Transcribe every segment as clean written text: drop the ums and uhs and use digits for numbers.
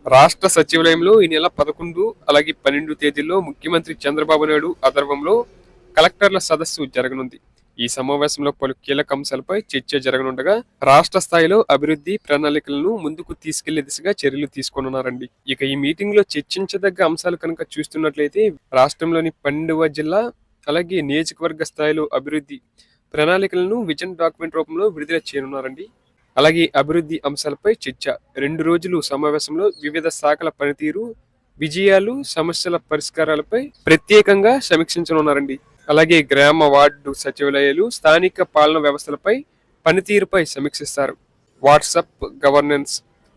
రాష్ట్ర సచివాలయంలో ఈ నెల 11 అలాగే 12 తేదీల్లో ముఖ్యమంత్రి చంద్రబాబు నాయుడు ఆధ్వర్యంలో కలెక్టర్ల సదస్సు జరగనుంది. ఈ సమావేశంలో పలు కీలక అంశాలపై చర్చ జరగనుండగా రాష్ట్ర స్థాయిలో అభివృద్ధి ప్రణాళికలను ముందుకు తీసుకెళ్లే దిశగా చర్యలు తీసుకోనున్నారండి. ఇక ఈ మీటింగ్ లో చర్చించదగ్గ అంశాలు కనుక చూస్తున్నట్లయితే రాష్ట్రంలోని 12వ జిల్లా అలాగే నియోజకవర్గ స్థాయిలో అభివృద్ధి ప్రణాళికలను విజన్ డాక్యుమెంట్ రూపంలో విడుదల చేయనున్నారండి. అలాగే అభివృద్ధి అంశాలపై చర్చ 2 రోజులు సమావేశంలో వివిధ శాఖల పనితీరు, విజయాలు, సమస్యల పరిష్కారాలపై ప్రత్యేకంగా సమీక్షించనున్నారండి. అలాగే గ్రామ వార్డు సచివాలయాలు, స్థానిక పాలన వ్యవస్థలపై పనితీరుపై సమీక్షిస్తారు. వాట్సాప్ గవర్నెన్స్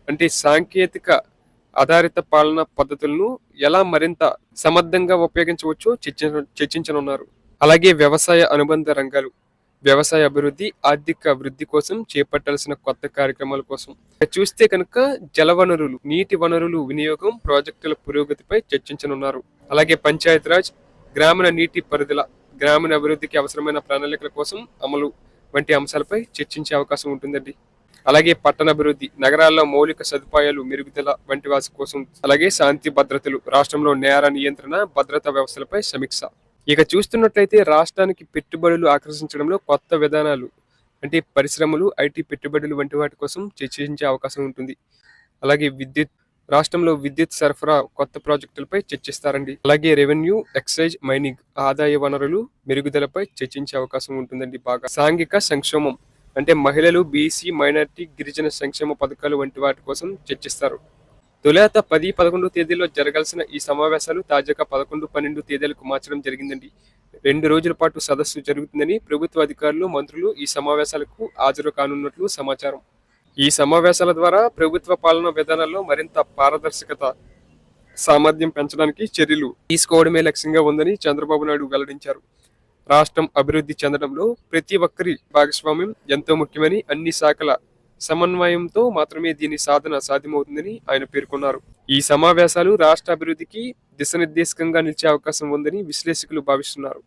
అంటే సాంకేతిక ఆధారిత పాలన పద్ధతులను ఎలా మరింత సమర్థంగా ఉపయోగించవచ్చో చర్చించనున్నారు. అలాగే వ్యవసాయ అనుబంధ రంగాలు, వ్యవసాయ అభివృద్ధి, ఆర్థిక వృద్ధి కోసం చేపట్టాల్సిన కొత్త కార్యక్రమాల కోసం చూస్తే కనుక జలవనరులు, నీటి వనరులు వినియోగం ప్రాజెక్టుల పురోగతిపై చర్చించనున్నారు. అలాగే పంచాయతీరాజ్, గ్రామీణ నీటి పరిధిల గ్రామీణ అభివృద్ధికి అవసరమైన ప్రణాళికల కోసం అమలు వంటి అంశాలపై చర్చించే అవకాశం ఉంటుందండి. అలాగే పట్టణాభివృద్ధి, నగరాల్లో మౌలిక సదుపాయాలు మెరుగుదల వంటి వాటి కోసం, అలాగే శాంతి భద్రతలు, రాష్ట్రంలో నేర నియంత్రణ, భద్రతా వ్యవస్థలపై సమీక్ష. ఇక చూస్తున్నట్లయితే రాష్ట్రానికి పెట్టుబడులు ఆకర్షించడంలో కొత్త విధానాలు అంటే పరిశ్రమలు, ఐటీ పెట్టుబడులు వంటి వాటి కోసం చర్చించే అవకాశం ఉంటుంది. అలాగే రాష్ట్రంలో విద్యుత్ సరఫరా కొత్త ప్రాజెక్టులపై చర్చిస్తారండి. అలాగే రెవెన్యూ, ఎక్సైజ్, మైనింగ్ ఆదాయ వనరులు మెరుగుదలపై చర్చించే అవకాశం ఉంటుందండి. బాగా సాంఘిక సంక్షేమం అంటే మహిళలు, బీసీ, మైనారిటీ, గిరిజన సంక్షేమ పథకాలు వంటి వాటి కోసం చర్చిస్తారు. తొలుత 10, 11 తేదీల్లో జరగాల్సిన ఈ సమావేశాలు తాజాగా 11, 12 తేదీలకు మార్చడం జరిగిందండి. 2 రోజుల పాటు సదస్సు జరుగుతుందని ప్రభుత్వ అధికారులు, మంత్రులు ఈ సమావేశాలకు హాజరు కానున్నట్లు సమాచారం. ఈ సమావేశాల ద్వారా ప్రభుత్వ పాలనా విధానాల్లో మరింత పారదర్శకత, సామర్థ్యం పెంచడానికి చర్యలు తీసుకోవడమే లక్ష్యంగా ఉందని చంద్రబాబు నాయుడు వెల్లడించారు. రాష్ట్రం అభివృద్ధి చెందడంలో ప్రతి ఒక్కరి భాగస్వామ్యం ఎంతో ముఖ్యమని, అన్ని శాఖల సమన్వయంతో మాత్రమే దీని సాధన సాధ్యమవుతుందని ఆయన పేర్కొన్నారు. ఈ సమావేశాలు రాష్ట్ర అభివృద్ధికి దిశానిర్దేశకంగా నిలిచే అవకాశం ఉందని విశ్లేషకులు భావిస్తున్నారు.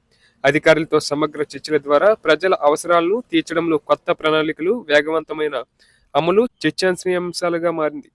అధికారులతో సమగ్ర చర్చల ద్వారా ప్రజల అవసరాలను తీర్చడంలో కొత్త ప్రణాళికలు వేగవంతమైన అమలు చర్చాంశాలుగా మారింది.